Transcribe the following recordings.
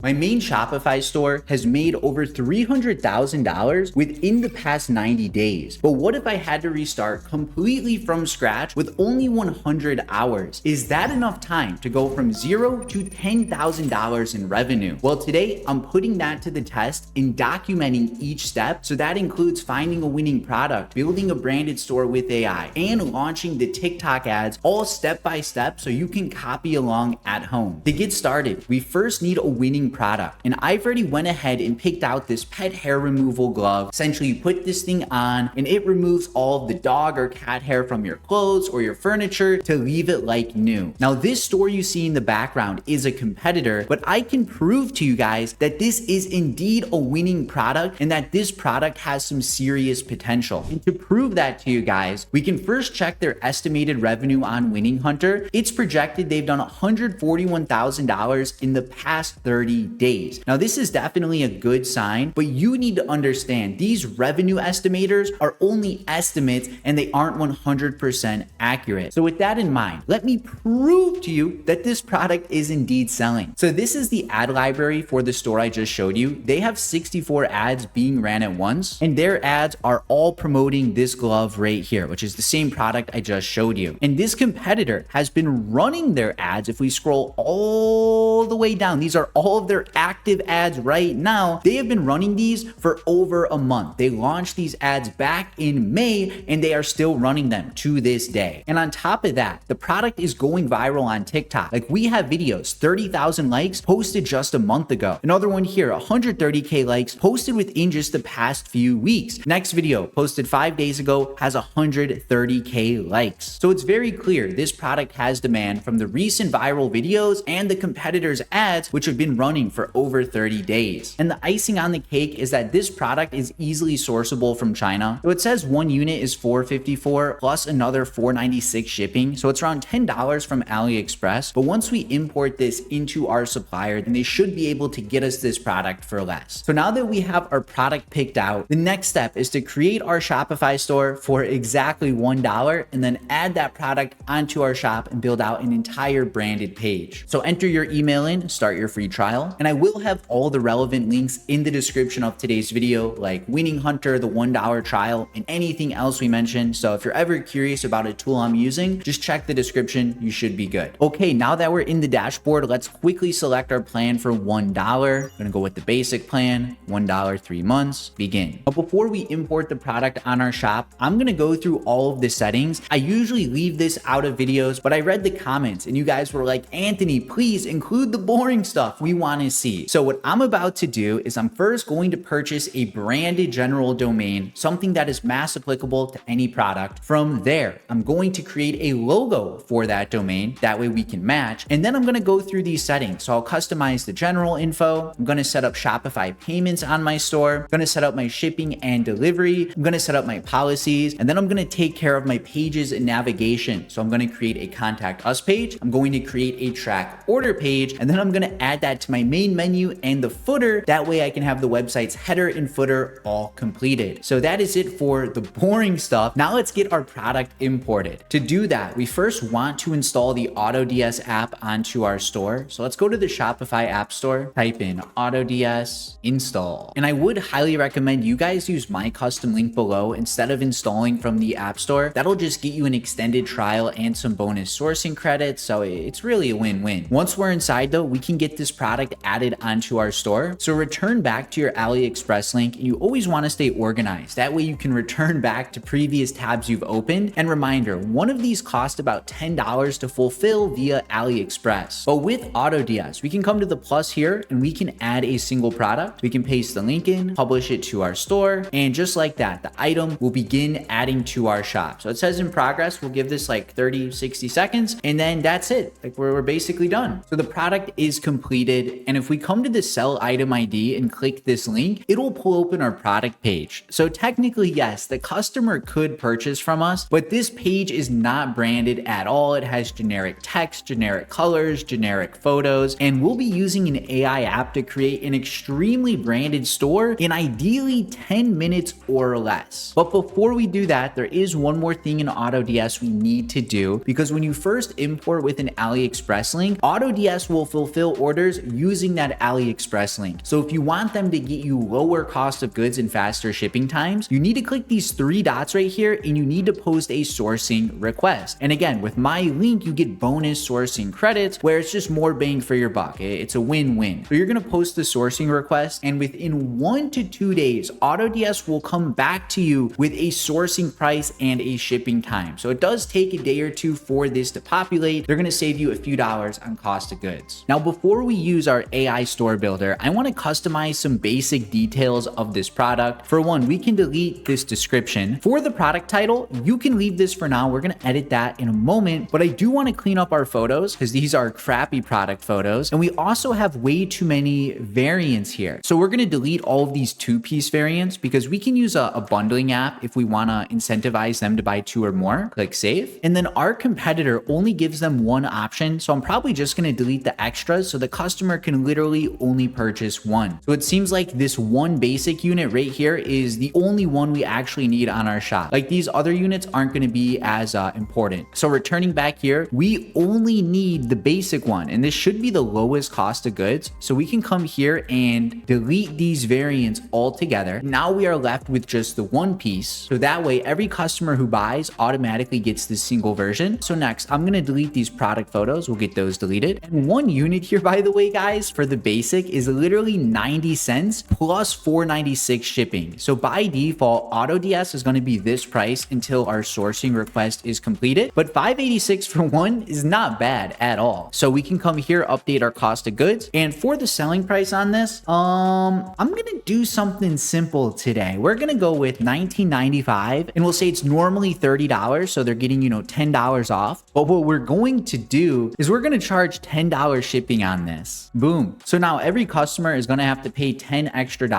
My main Shopify store has made over $300,000 within the past 90 days. But what if I had to restart completely from scratch with only 100 hours? Is that enough time to go from $0 to $10,000 in revenue? Well, today I'm putting that to the test and documenting each step. So that includes finding a winning product, building a branded store with AI, and launching the TikTok ads all step by step so you can copy along at home. To get started, we first need a winning product. And I've already went ahead and picked out this pet hair removal glove. Essentially, you put this thing on and it removes all of the dog or cat hair from your clothes or your furniture to leave it like new. Now, this store you see in the background is a competitor, but I can prove to you guys that this is indeed a winning product and that this product has some serious potential. And to prove that to you guys, we can first check their estimated revenue on Winning Hunter. It's projected they've done $141,000 in the past 30 days. Now, this is definitely a good sign, but you need to understand these revenue estimators are only estimates and they aren't 100% accurate. So with that in mind, let me prove to you that this product is indeed selling. So this is the ad library for the store I just showed you. They have 64 ads being ran at once, and their ads are all promoting this glove right here, which is the same product I just showed you. And this competitor has been running their ads. If we scroll all the way down, these are all of their active ads right now. They have been running these for over a month. They launched these ads back in May and they are still running them to this day. And on top of that, the product is going viral on TikTok. Like, we have videos, 30,000 likes posted just a month ago. Another one here, 130K likes posted within just the past few weeks. Next video posted 5 days ago has 130K likes. So it's very clear this product has demand from the recent viral videos and the competitors' ads, which have been running for over 30 days. And the icing on the cake is that this product is easily sourceable from China. So it says one unit is $454 plus another $496 shipping. So it's around $10 from AliExpress. But once we import this into our supplier, then they should be able to get us this product for less. So now that we have our product picked out, the next step is to create our Shopify store for exactly $1 and then add that product onto our shop and build out an entire branded page. So enter your email in, start your free trial, and I will have all the relevant links in the description of today's video, like Winning Hunter, the $1 trial, and anything else we mentioned. So if you're ever curious about a tool I'm using, just check the description. You should be good. Okay, now that we're in the dashboard, let's quickly select our plan for $1. I'm gonna go with the basic plan, $1, 3 months, begin. But before we import the product on our shop, I'm gonna go through all of the settings. I usually leave this out of videos, but I read the comments and you guys were like, Anthony, please include the boring stuff we wanna see. So what I'm about to do is I'm first going to purchase a branded general domain, something that is mass applicable to any product. From there, I'm going to create a logo for that domain. That way we can match. And then I'm gonna go through these settings. So I'll customize the general info. I'm gonna set up Shopify payments on my store. I'm gonna set up my shipping and delivery. I'm gonna set up my policies. And then I'm gonna take care of my pages and navigation. So I'm gonna create a contact us page. I'm going to create a track order page. And then I'm gonna add that to my main menu and the footer. That way I can have the website's header and footer all completed. So that is it for the boring stuff. Now let's get our product imported. To do that, we first want to install the AutoDS app onto our store. So let's go to the Shopify app store, type in AutoDS install. And I would highly recommend you guys use my custom link below instead of installing from the app store. That'll just get you an extended trial and some bonus sourcing credits. So it's really a win-win. Once we're inside though, we can get this product added onto our store. So return back to your AliExpress link. You always want to stay organized. That way you can return back to previous tabs you've opened. And reminder, one of these costs about $10 to fulfill via AliExpress. But with AutoDS, we can come to the plus here and we can add a single product. We can paste the link in, publish it to our store. And just like that, the item will begin adding to our shop. So it says in progress. We'll give this like 30, 60 seconds. And then that's it. Like we're basically done. So the product is completed. And if we come to the sell item ID and click this link, it'll pull open our product page. So technically, yes, the customer could purchase from us, but this page is not branded at all. It has generic text, generic colors, generic photos, and we'll be using an AI app to create an extremely branded store in ideally 10 minutes or less. But before we do that, there is one more thing in AutoDS we need to do, because when you first import with an AliExpress link, AutoDS will fulfill orders using using that AliExpress link. So if you want them to get you lower cost of goods and faster shipping times, you need to click these 3 dots right here and you need to post a sourcing request. And again, with my link, you get bonus sourcing credits where it's just more bang for your buck. It's a win-win. So you're going to post the sourcing request, and within 1 to 2 days, AutoDS will come back to you with a sourcing price and a shipping time. So it does take a day or two for this to populate. They're going to save you a few dollars on cost of goods. Now, before we use our AI store builder, I want to customize some basic details of this product. For one, we can delete this description. For the product title, you can leave this for now. We're going to edit that in a moment, but I do want to clean up our photos because these are crappy product photos. And we also have way too many variants here. So we're going to delete all of these 2-piece variants because we can use a bundling app if we want to incentivize them to buy 2 or more. Click save. And then our competitor only gives them 1 option. So I'm probably just going to delete the extras so the customer can literally only purchase 1. So it seems like this 1 basic unit right here is the only one we actually need on our shop. Like these other units aren't going to be as important. So returning back here, we only need the basic one, and this should be the lowest cost of goods. So we can come here and delete these variants altogether. Now we are left with just the 1 piece. So that way every customer who buys automatically gets this single version. So next, I'm going to delete these product photos. We'll get those deleted. And 1 unit here, by the way, guys, for the basic is literally 90 cents plus $4.96 shipping. So by default, AutoDS is going to be this price until our sourcing request is completed. But $5.86 for 1 is not bad at all. So we can come here, update our cost of goods. And for the selling price on this, I'm going to do something simple today. We're going to go with $19.95, and we'll say it's normally $30. So they're getting, $10 off. But what we're going to do is we're going to charge $10 shipping on this. Boom. So now every customer is going to have to pay $10 extra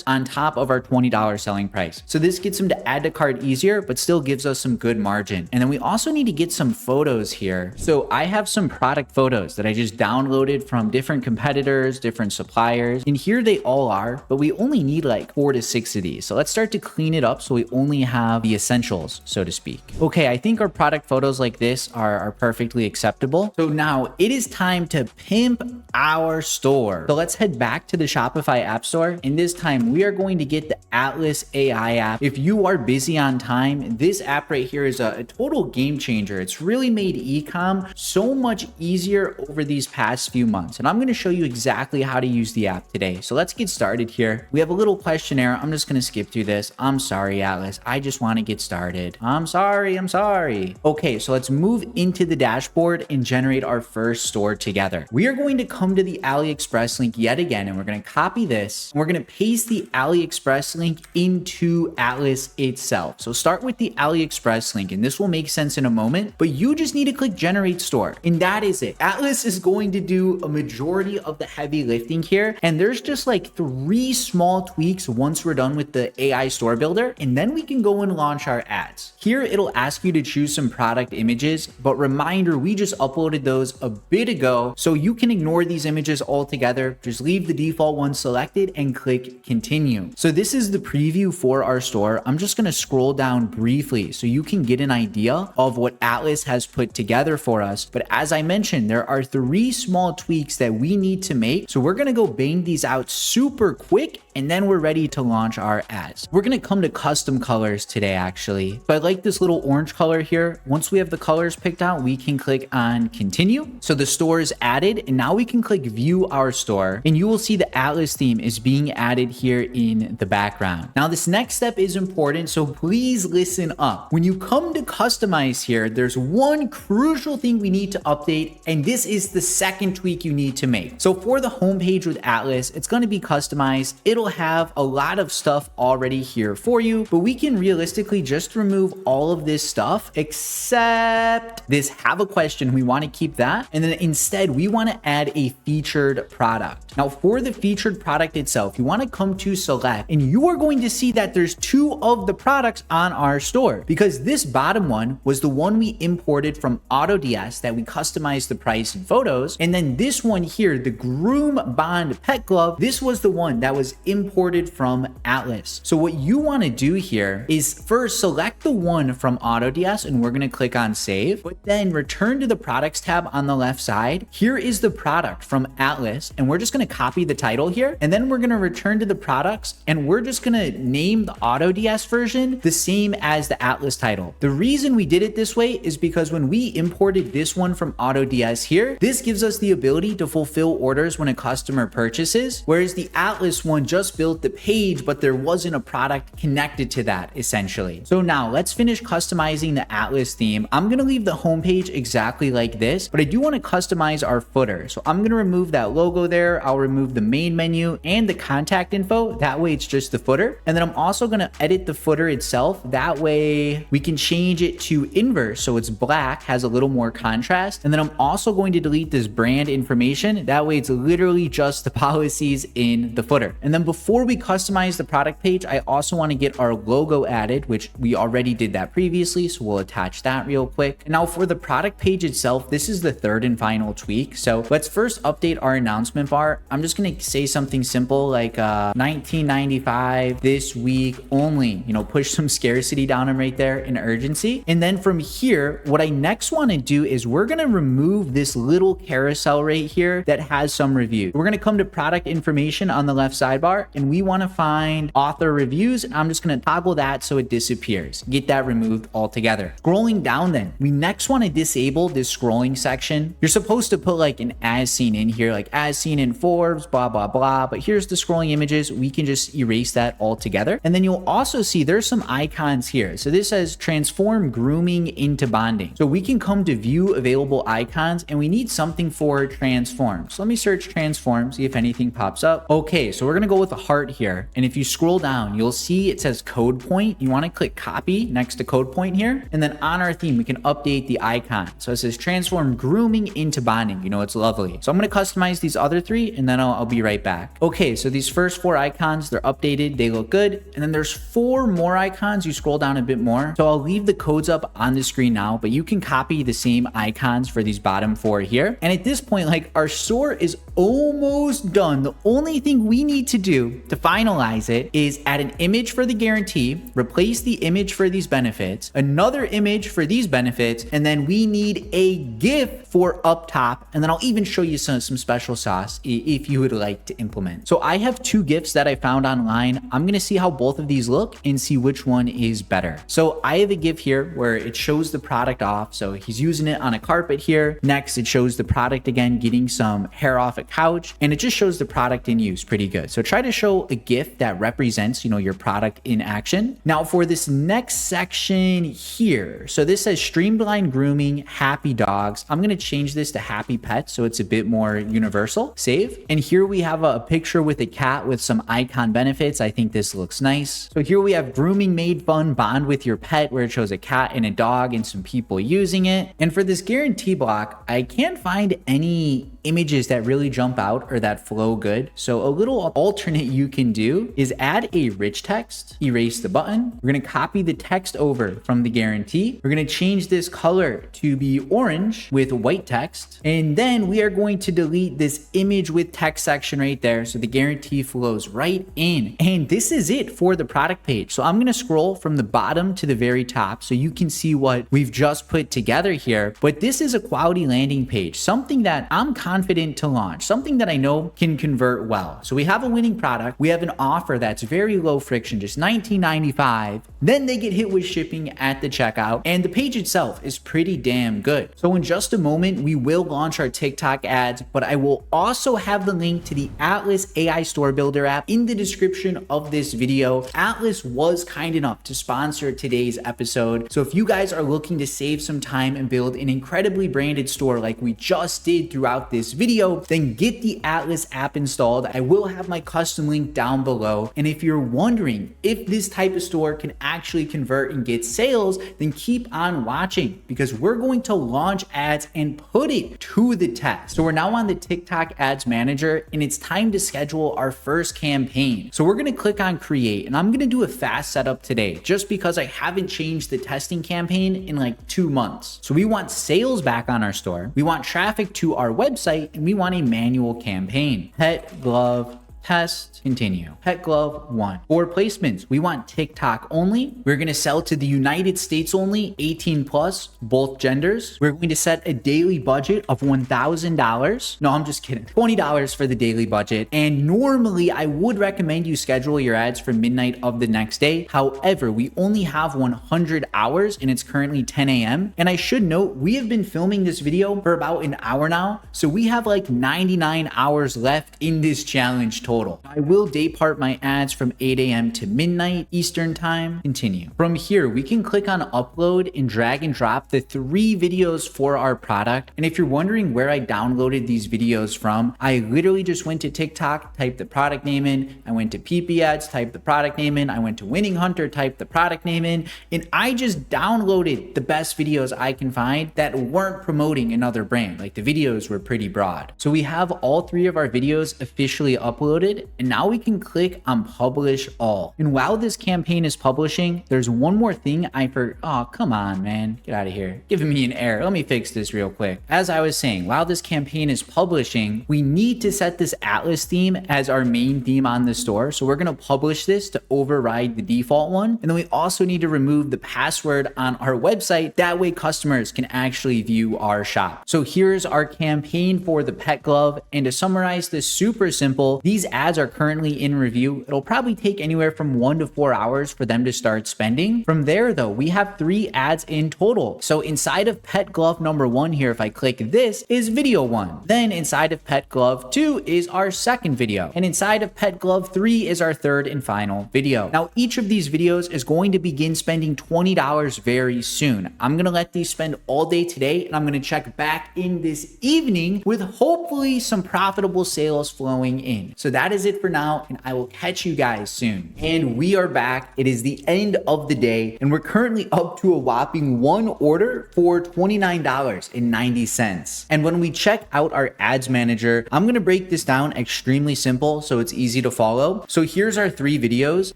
on top of our $20 selling price. So this gets them to add to cart easier, but still gives us some good margin. And then we also need to get some photos here. So I have some product photos that I just downloaded from different competitors, different suppliers, and here they all are, but we only need like 4 to 6 of these. So let's start to clean it up so we only have the essentials, so to speak. Okay, I think our product photos like this are perfectly acceptable. So now it is time to pimp our store. So let's head back to the Shopify App Store, and this time we are going to get the Atlas AI app. If you are busy on time, this app right here is a total game changer. It's really made e-com so much easier over these past few months, and I'm going to show you exactly how to use the app today. So let's get started here. We have a little questionnaire. I'm just going to skip through this. I'm sorry, Atlas. I just want to get started. I'm sorry. Okay, so let's move into the dashboard and generate our first store together. We are going to come to the AliExpress link yet again, and we're going to copy this. And we're going to paste the AliExpress link into Atlas itself. So start with the AliExpress link, and this will make sense in a moment, but you just need to click generate store, and that is it. Atlas is going to do a majority of the heavy lifting here, and there's just like 3 small tweaks once we're done with the AI store builder, and then we can go and launch our ads. Here, it'll ask you to choose some product images, but reminder, we just uploaded those a bit ago, so you can ignore these images altogether. Just leave the default one selected and click continue. So this is the preview for our store. I'm just going to scroll down briefly so you can get an idea of what Atlas has put together for us. But as I mentioned, there are 3 small tweaks that we need to make. So we're going to go bang these out super quick, and then we're ready to launch our ads. We're going to come to custom colors today, actually. So I like this little orange color here. Once we have the colors picked out, we can click on continue. So the store is added, and now we can click view our store, and you will see the Atlas theme is being added here in the background. Now this next step is important, so please listen up. When you come to customize here, there's one crucial thing we need to update, and this is the second tweak you need to make. So for the homepage with Atlas, it's going to be customized. It'll have a lot of stuff already here for you, but we can realistically just remove all of this stuff except this have a question. We want to keep that, and then instead we want to add a featured product. Now for the featured product itself, you want to come to select, and you are going to see that there's 2 of the products on our store, because this bottom one was the one we imported from AutoDS that we customized the price and photos, and then this one here, the Groom Bond Pet Glove, this was the one that was imported from Atlas. So what you want to do here is first select the one from AutoDS, and we're going to click on save, but then return to the products tab on the left side. Here is the product from Atlas Atlas, and we're just going to copy the title here, and then we're going to return to the products, and we're just going to name the AutoDS version the same as the Atlas title. The reason we did it this way is because when we imported this one from AutoDS here, this gives us the ability to fulfill orders when a customer purchases, whereas the Atlas one just built the page, but there wasn't a product connected to that essentially. So now let's finish customizing the Atlas theme. I'm going to leave the homepage exactly like this, but I do want to customize our footer. So I'm going to remove that logo there. I'll remove the main menu and the contact info. That way it's just the footer. And then I'm also going to edit the footer itself. That way we can change it to inverse. So it's black, has a little more contrast. And then I'm also going to delete this brand information. That way it's literally just the policies in the footer. And then before we customize the product page, I also want to get our logo added, which we already did that previously. So we'll attach that real quick. And now for the product page itself, this is the third and final tweak. So let's first update our announcement bar. I'm just going to say something simple like $19.95 this week only, push some scarcity down them right there in urgency. And then from here, what I next want to do is we're going to remove this little carousel right here that has some reviews. We're going to come to product information on the left sidebar, and we want to find author reviews. I'm just going to toggle that so it disappears. Get that removed altogether. Scrolling down then, we next want to disable this scrolling section. You're supposed to put like an as seen in here, like as seen in Forbes, blah, blah, blah. But here's the scrolling images. We can just erase that altogether. And then you'll also see there's some icons here. So this says transform grooming into bonding. So we can come to view available icons, and we need something for transform. So let me search transform, see if anything pops up. Okay, so we're going to go with a heart here. And if you scroll down, you'll see it says code point. You want to click copy next to code point here. And then on our theme, we can update the icon. So it says transform grooming into bonding. It's lovely. So I'm going to customize these other three, and then I'll be right back. Okay, so these first four icons, they're updated. They look good. And then there's four more icons. You scroll down a bit more. So I'll leave the codes up on the screen now, but you can copy the same icons for these bottom four here. And at this point, like our store is almost done. The only thing we need to do to finalize it is add an image for the guarantee, replace the image for these benefits, another image for these benefits, and then we need a GIF for up top. And then I'll even show you some special sauce if you would like to implement. So I have two GIFs that I found online. I'm going to see how both of these look and see which one is better. So I have a GIF here where it shows the product off. So he's using it on a carpet here. Next, it shows the product again, getting some hair off a couch, and it just shows the product in use pretty good. So try to show a GIF that represents, your product in action. Now for this next section here, so this says streamline grooming, happy dogs. I'm going to change this to happy pets so it's a bit more universal. Save. And here we have a picture with a cat with some icon benefits. I think this looks nice. So here we have grooming made fun, bond with your pet, where it shows a cat and a dog and some people using it. And for this guarantee block, I can't find any images that really jump out or that flow good. So a little alternate you can do is add a rich text, erase the button. We're going to copy the text over from the guarantee. We're going to change this color to be orange with white text. And then we are going to delete this image with text section right there. So the guarantee flows right in. And this is it for the product page. So I'm going to scroll from the bottom to the very top so you can see what we've just put together here. But this is a quality landing page, something that I'm confident to launch, something that I know can convert well. So we have a winning product. We have an offer that's very low friction, just $19.95. Then they get hit with shipping at the checkout, and the page itself is pretty damn good. So in just a moment, we will launch our TikTok ads, but I will also have the link to the Atlas AI Store Builder app in the description of this video. Atlas was kind enough to sponsor today's episode. So if you guys are looking to save some time and build an incredibly branded store like we just did throughout this video, then get the Atlas app installed. I will have my custom link down below. And if you're wondering if this type of store can actually convert and get sales, then keep on watching because we're going to launch ads and put it to the test. So we're now on the TikTok ads manager and it's time to schedule our first campaign. So we're going to click on create and I'm going to do a fast setup today just because I haven't changed the testing campaign in like 2 months. So we want sales back on our store. We want traffic to our website and we want a manual campaign. Pet glove test, continue. Pet glove 1. For placements, we want TikTok only. We're going to sell to the United States only, 18 plus, both genders. We're going to set a daily budget of $1,000. No, I'm just kidding. $20 for the daily budget. And normally I would recommend you schedule your ads for midnight of the next day. However, we only have 100 hours and it's currently 10 a.m. And I should note, we have been filming this video for about an hour now. So we have like 99 hours left in this challenge total. I will day part my ads from 8 a.m. to midnight Eastern time. Continue. From here, we can click on upload and drag and drop the 3 videos for our product. And if you're wondering where I downloaded these videos from, I literally just went to TikTok, typed the product name in. I went to PP ads, typed the product name in. I went to Winning Hunter, typed the product name in. And I just downloaded the best videos I can find that weren't promoting another brand. Like the videos were pretty broad. So we have all 3 of our videos officially uploaded, and now we can click on publish all. And while this campaign is publishing, there's one more thing I forgot. Oh, come on, man. Get out of here. Giving me an error. Let me fix this real quick. As I was saying, while this campaign is publishing, we need to set this Atlas theme as our main theme on the store. So we're going to publish this to override the default one. And then we also need to remove the password on our website. That way customers can actually view our shop. So here's our campaign for the pet glove. And to summarize this super simple, these ads are currently in review. It'll probably take anywhere from 1 to 4 hours for them to start spending. From there though, we have 3 ads in total. So inside of pet glove number 1 here, if I click this, is video 1. Then inside of pet glove 2 is our second video. And inside of pet glove 3 is our third and final video. Now each of these videos is going to begin spending $20 very soon. I'm going to let these spend all day today, and I'm going to check back in this evening with hopefully some profitable sales flowing in. So that is it for now, and I will catch you guys soon. And we are back. It is the end of the day, and we're currently up to a whopping 1 order for $29.90. And when we check out our ads manager, I'm going to break this down extremely simple so it's easy to follow. So here's our 3 videos,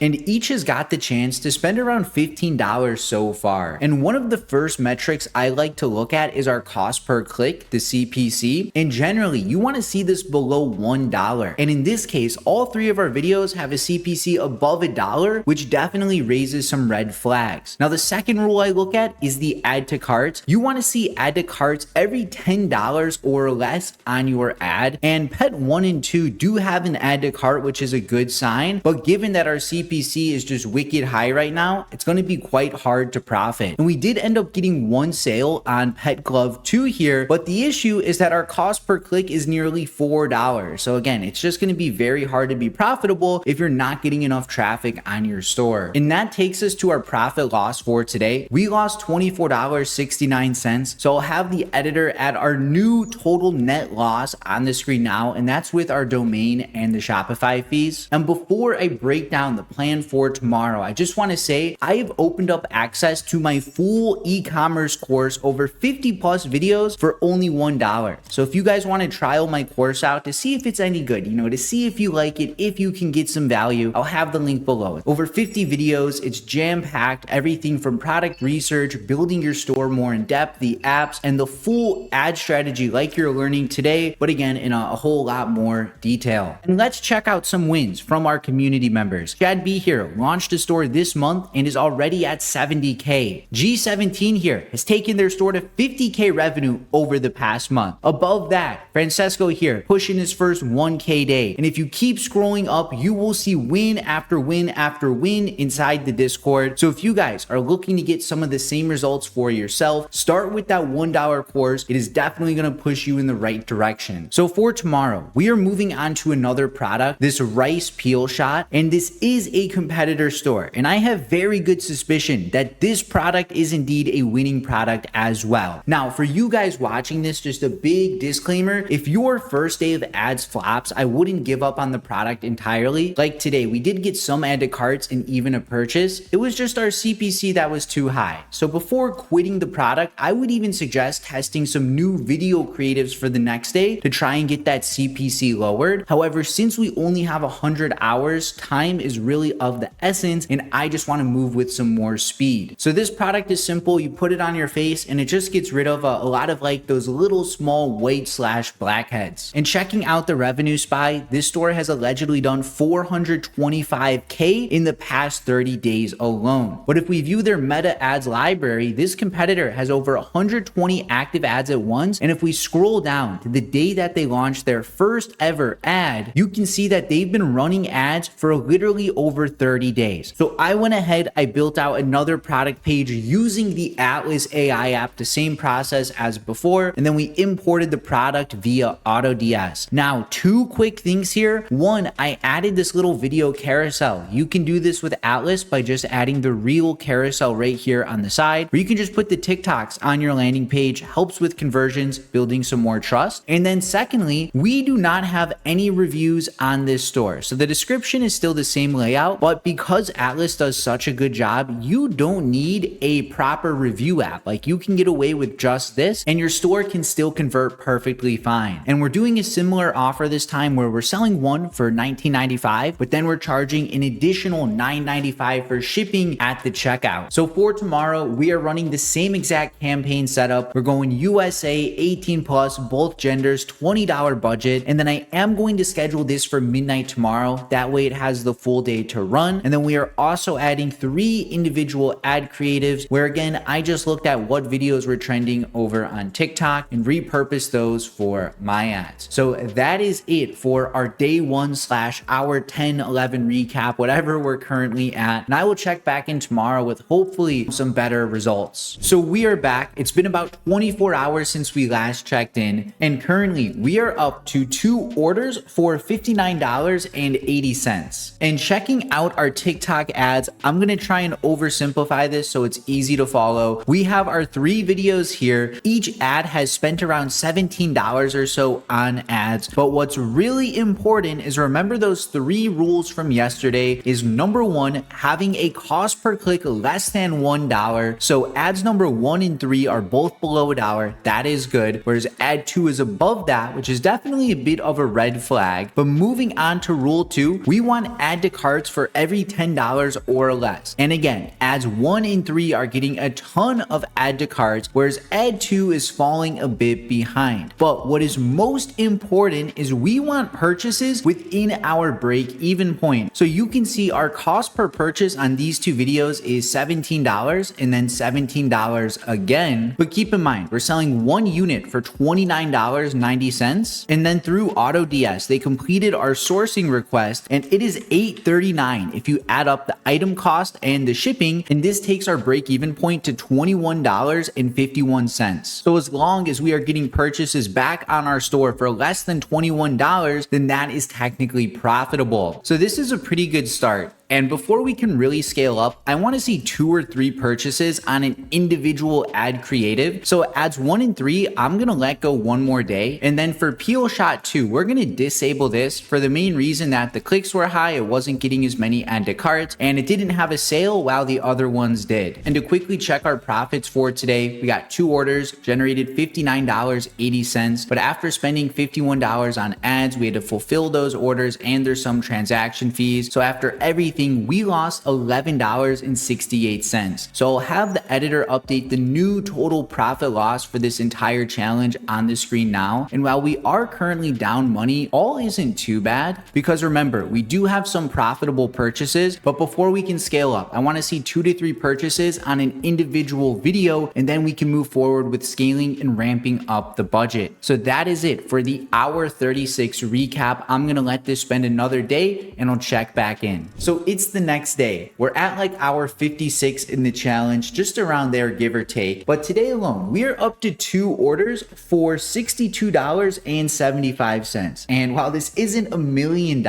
and each has got the chance to spend around $15 so far. And one of the first metrics I like to look at is our cost per click, the CPC. And generally, you want to see this below $1. And in this case, all 3 of our videos have a CPC above $1, which definitely raises some red flags. Now, the second rule I look at is the add to carts. You want to see add to carts every $10 or less on your ad. And pet 1 and 2 do have an add to cart, which is a good sign. But given that our CPC is just wicked high right now, it's going to be quite hard to profit. And we did end up getting 1 sale on pet glove 2 here, but the issue is that our cost per click is nearly $4. So again, it's just going to be very hard to be profitable if you're not getting enough traffic on your store. And that takes us to our profit loss for today. We lost $24.69. So I'll have the editor add our new total net loss on the screen now, and that's with our domain and the Shopify fees. And before I break down the plan for tomorrow, I just want to say I have opened up access to my full e-commerce course, over 50 plus videos for only $1. So if you guys want to trial my course out to see if it's any good, to see if you like it, if you can get some value, I'll have the link below. Over 50 videos, it's jam-packed, everything from product research, building your store more in depth, the apps, and the full ad strategy like you're learning today, but again, in a whole lot more detail. And let's check out some wins from our community members. Chad B here launched a store this month and is already at 70K. G17 here has taken their store to 50K revenue over the past month. Above that, Francesco here pushing his first 1K day. And if you keep scrolling up, you will see win after win after win inside the Discord. So if you guys are looking to get some of the same results for yourself, start with that $1 course. It is definitely going to push you in the right direction. So for tomorrow, we are moving on to another product, this rice peel shot, and this is a competitor store. And I have very good suspicion that this product is indeed a winning product as well. Now, for you guys watching this, just a big disclaimer, if your first day of ads flops, I wouldn't give up on the product entirely. Like today, we did get some add to carts and even a purchase. It was just our CPC that was too high. So before quitting the product, I would even suggest testing some new video creatives for the next day to try and get that CPC lowered. However, since we only have 100 hours, time is really of the essence, and I just want to move with some more speed. So this product is simple. You put it on your face and it just gets rid of a lot of like those little small white/blackheads. And checking out the revenue spy, this store has allegedly done 425K in the past 30 days alone. But if we view their meta ads library, this competitor has over 120 active ads at once. And if we scroll down to the day that they launched their first ever ad, you can see that they've been running ads for literally over 30 days. So I went ahead, I built out another product page using the Atlas AI app, the same process as before, and then we imported the product via AutoDS. Now, two quick things here. One, I added this little video carousel. You can do this with Atlas by just adding the real carousel right here on the side, or you can just put the TikToks on your landing page. Helps with conversions, building some more trust. And then secondly, we do not have any reviews on this store. So the description is still the same layout, but because Atlas does such a good job, you don't need a proper review app. Like, you can get away with just this and your store can still convert perfectly fine. And we're doing a similar offer this time where we're selling one for $19.95, but then we're charging an additional $9.95 for shipping at the checkout. So for tomorrow, we are running the same exact campaign setup. We're going USA, 18 plus, both genders, $20 budget. And then I am going to schedule this for midnight tomorrow. That way it has the full day to run. And then we are also adding 3 individual ad creatives where, again, I just looked at what videos were trending over on TikTok and repurposed those for my ads. So that is it for our day 1/hour 10-11 recap, whatever we're currently at. And I will check back in tomorrow with hopefully some better results. So we are back. It's been about 24 hours since we last checked in. And currently we are up to 2 orders for $59.80. And checking out our TikTok ads, I'm going to try and oversimplify this so it's easy to follow. We have our 3 videos here. Each ad has spent around $17 or so on ads. But what's really important is, remember those 3 rules from yesterday, is number 1, having a cost per click less than $1. So ads number 1 and 3 are both below $1. That is good. Whereas ad 2 is above that, which is definitely a bit of a red flag. But moving on to rule 2, we want add to carts for every $10 or less. And again, ads 1 and 3 are getting a ton of add to carts, whereas ad 2 is falling a bit behind. But what is most important is we want purchases within our break even point. So you can see our cost per purchase on these 2 videos is $17 and then $17 again. But keep in mind, we're selling 1 unit for $29.90. And then through AutoDS, they completed our sourcing request and it is $8.39 if you add up the item cost and the shipping. And this takes our break even point to $21.51. So as long as we are getting purchases back on our store for less than $21, then that is technically profitable. So this is a pretty good start. And before we can really scale up, I want to see 2 or 3 purchases on an individual ad creative. So ads 1 and 3, I'm going to let go 1 more day. And then for Peel Shot 2, we're going to disable this for the main reason that the clicks were high, it wasn't getting as many add to carts, and it didn't have a sale while the other ones did. And to quickly check our profits for today, we got 2 orders, generated $59.80. But after spending $51 on ads, we had to fulfill those orders and there's some transaction fees. So after everything, we lost $11.68. So I'll have the editor update the new total profit loss for this entire challenge on the screen now. And while we are currently down money, all isn't too bad because remember, we do have some profitable purchases, but before we can scale up, I want to see 2 to 3 purchases on an individual video, and then we can move forward with scaling and ramping up the budget. So that is it for the hour 36 recap. I'm going to let this spend another day and I'll check back in. So it's the next day. We're at like hour 56 in the challenge, just around there, give or take. But today alone, we are up to 2 orders for $62.75. And while this isn't $1 million,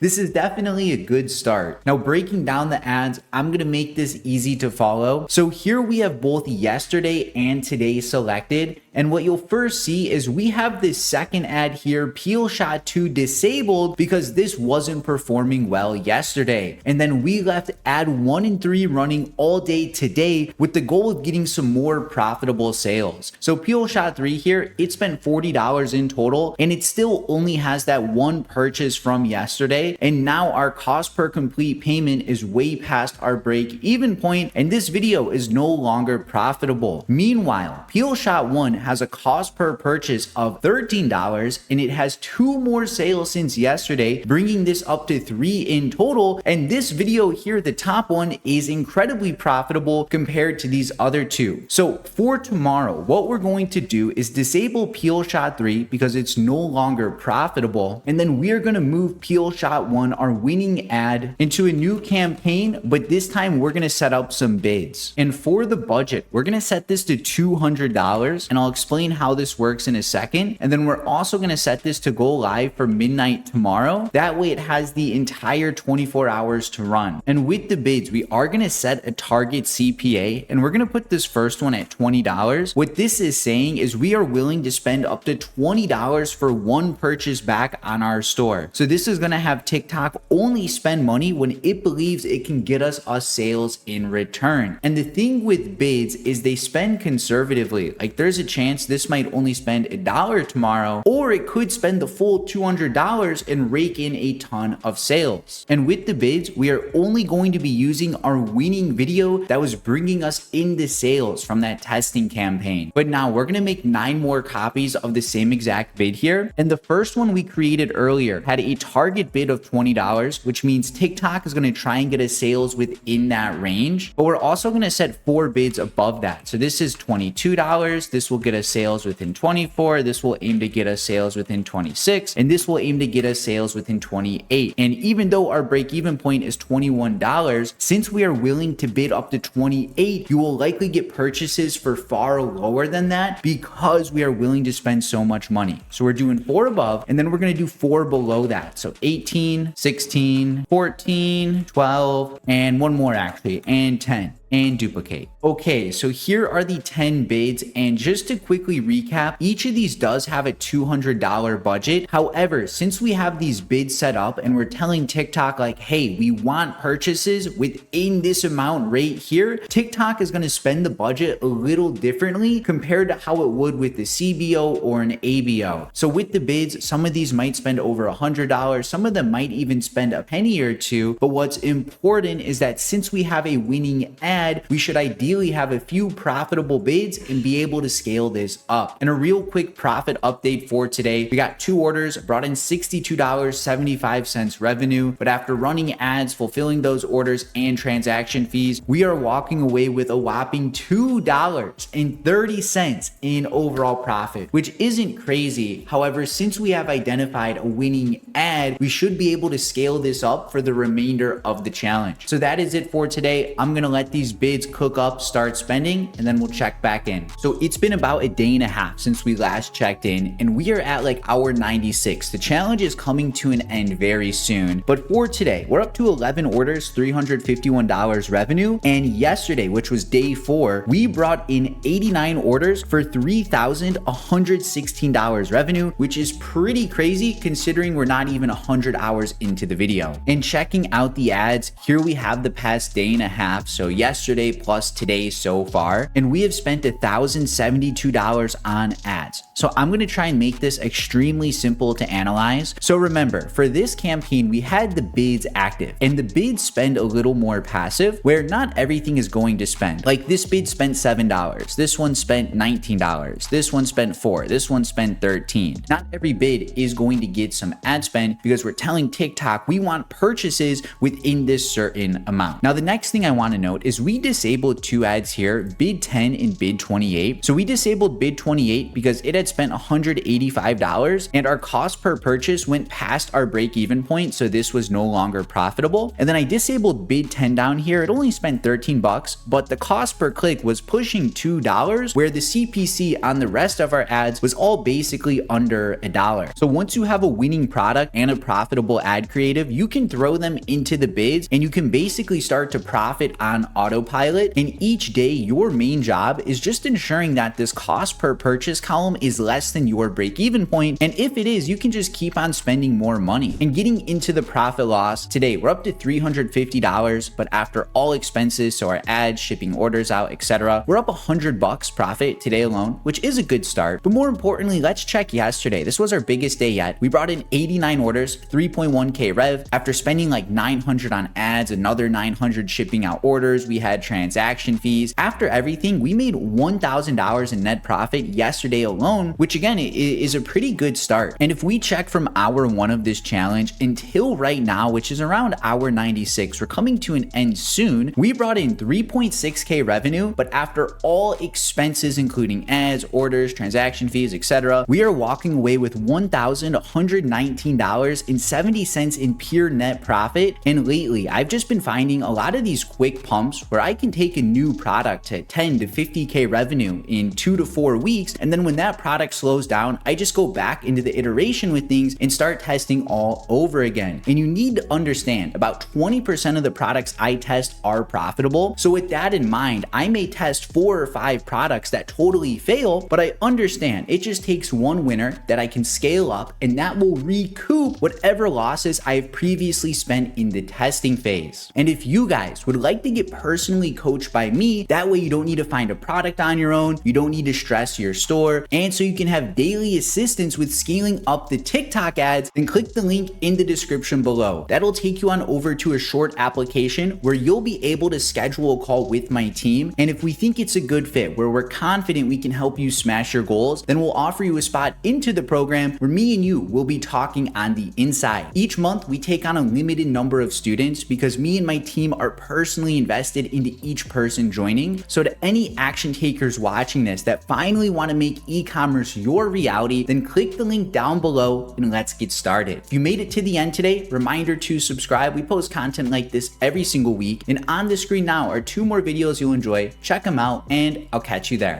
this is definitely a good start. Now, breaking down the ads, I'm going to make this easy to follow. So here we have both yesterday and today selected. And what you'll first see is we have this second ad here, Peel Shot 2, disabled because this wasn't performing well yesterday. And then we left ad 1 and 3 running all day today with the goal of getting some more profitable sales. So Peel Shot 3 here, it spent $40 in total and it still only has that 1 purchase from yesterday. And now our cost per complete payment is way past our break even point and this video is no longer profitable. Meanwhile, Peel Shot 1 has a cost per purchase of $13, and it has 2 more sales since yesterday, bringing this up to 3 in total. And this video here, the top one, is incredibly profitable compared to these other 2. So for tomorrow, what we're going to do is disable Peel Shot 3 because it's no longer profitable, and then we are going to move Peel Shot 1, our winning ad, into a new campaign, but this time we're going to set up some bids. And for the budget, we're going to set this to $200, and I'll explain how this works in a second. And then we're also going to set this to go live for midnight tomorrow. That way it has the entire 24 hours to run. And with the bids, we are going to set a target CPA, and we're going to put this first one at $20. What this is saying is we are willing to spend up to $20 for one purchase back on our store. So this is going to have TikTok only spend money when it believes it can get us sales in return. And the thing with bids is they spend conservatively. Like there's a chance this might only spend $1 tomorrow, or it could spend the full $200 and rake in a ton of sales. And with the bids, we are only going to be using our winning video that was bringing us into sales from that testing campaign. But now we're going to make 9 more copies of the same exact bid here. And the first one we created earlier had a target bid of $20, which means TikTok is going to try and get us sales within that range. But we're also going to set 4 bids above that. So this is $22. This will get us sales within 24. This will aim to get us sales within 26. And this will aim to get us sales within 28. And even though our break-even point is $21, since we are willing to bid up to 28, you will likely get purchases for far lower than that because we are willing to spend so much money. So we're doing 4 above, and then we're going to do 4 below that. So 18, 16, 14, 12, and 1 more actually, and 10. And duplicate. Okay, so here are the 10 bids, and just to quickly recap, each of these does have a $200 budget. However, since we have these bids set up and we're telling TikTok like, hey, we want purchases within this amount right here, TikTok is going to spend the budget a little differently compared to how it would with the CBO or an ABO. So with the bids, some of these might spend over $100, some of them might even spend a penny or two, but what's important is that since we have a winning ad, we should ideally have a few profitable bids and be able to scale this up. And a real quick profit update for today, we got 2 orders, brought in $62.75 revenue, but after running ads, fulfilling those orders and transaction fees, we are walking away with a whopping $2.30 in overall profit, which isn't crazy. However, since we have identified a winning ad, we should be able to scale this up for the remainder of the challenge. So that is it for today. I'm gonna let these bids cook up, start spending, and then we'll check back in. So it's been about a day and a half since we last checked in, and we are at like hour 96. The challenge is coming to an end very soon, but for today, we're up to 11 orders, $351 revenue, and yesterday, which was day 4, we brought in 89 orders for $3,116 revenue, which is pretty crazy considering we're not even 100 hours into the video. And checking out the ads, here we have the past day and a half, so yesterday plus today so far, and we have spent $1,072 on ads. So I'm going to try and make this extremely simple to analyze. So remember, for this campaign, we had the bids active, and the bids spend a little more passive, where not everything is going to spend. Like this bid spent $7, this one spent $19, this one spent $4, this one spent $13. Not every bid is going to get some ad spend because we're telling TikTok we want purchases within this certain amount. Now, the next thing I want to note is we disabled 2 ads here, bid 10 and bid 28. So we disabled bid 28 because it had spent $185 and our cost per purchase went past our break-even point, so this was no longer profitable. And then I disabled bid 10 down here. It only spent $13, but the cost per click was pushing $2, where the CPC on the rest of our ads was all basically under $1. So once you have a winning product and a profitable ad creative, you can throw them into the bids and you can basically start to profit on autopilot. And each day, your main job is just ensuring that this cost per purchase column is less than your break-even point. And if it is, you can just keep on spending more money. And getting into the profit loss, today we're up to $350, but after all expenses, so our ads, shipping orders out, etc., we're up $100 profit today alone, which is a good start. But more importantly, let's check yesterday. This was our biggest day yet. We brought in 89 orders, 3.1K rev. After spending like $900 on ads, another $900 shipping out orders, we had had transaction fees. After everything, we made $1,000 in net profit yesterday alone, which again is a pretty good start. And if we check from hour 1 of this challenge until right now, which is around hour 96, we're coming to an end soon, we brought in 3.6K revenue, but after all expenses, including ads, orders, transaction fees, etc., we are walking away with $1,119.70 in pure net profit. And lately, I've just been finding a lot of these quick pumps where I can take a new product to 10 to 50K revenue in 2 to 4 weeks. And then when that product slows down, I just go back into the iteration with things and start testing all over again. And you need to understand about 20% of the products I test are profitable. So with that in mind, I may test 4 or 5 products that totally fail, but I understand it just takes one winner that I can scale up, and that will recoup whatever losses I've previously spent in the testing phase. And if you guys would like to get personally coached by me, that way you don't need to find a product on your own, you don't need to stress your store, and so you can have daily assistance with scaling up the TikTok ads, then click the link in the description below. That'll take you on over to a short application where you'll be able to schedule a call with my team. And if we think it's a good fit, where we're confident we can help you smash your goals, then we'll offer you a spot into the program where me and you will be talking on the inside. Each month, we take on a limited number of students because me and my team are personally invested into each person joining. So to any action takers watching this that finally want to make e-commerce your reality, then click the link down below and let's get started. If you made it to the end today, reminder to subscribe. We post content like this every single week. And on the screen now are 2 more videos you'll enjoy. Check them out and I'll catch you there.